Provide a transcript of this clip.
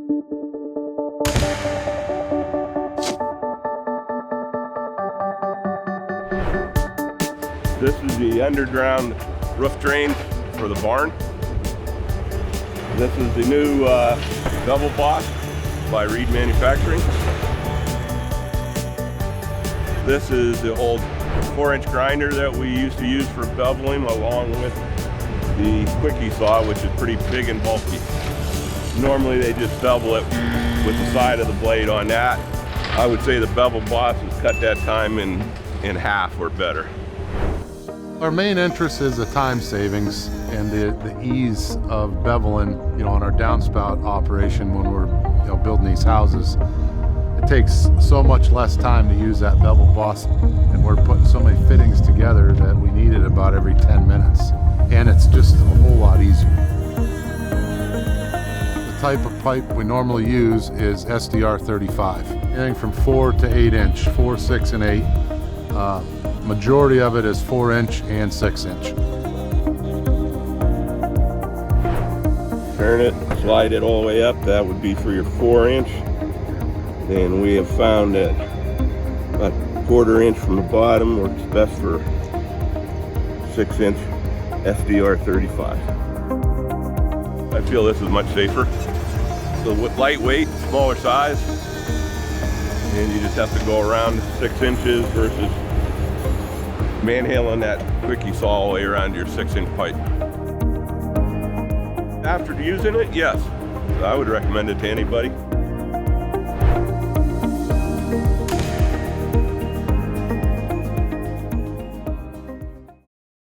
This is the underground roof drain for the barn. This is the new Bevel box by Reed Manufacturing. This is the old 4-inch grinder that we used to use for beveling, along with the quickie saw, which is pretty big and bulky. Normally they just bevel it with the side of the blade on that. I would say the Bevel boss has cut that time in half or better. Our main interest is the time savings and the ease of beveling, on our downspout operation when we're building these houses. It takes so much less time to use that Bevel boss, and we're putting so many fittings together that we need it about every 10 minutes. And it's just a whole lot easier. The type of pipe we normally use is SDR 35, anything from 4 to 8 inch, 4, 6, and 8. Majority of it is 4-inch and 6-inch. Turn it, slide it all the way up. That would be for your 4-inch. And we have found that about 1/4 inch from the bottom works best for 6-inch SDR 35. I feel this is much safer. So lightweight, smaller size, and you just have to go around 6 inches versus manhandling that quickie saw all the way around your 6-inch pipe. After using it, yes, I would recommend it to anybody.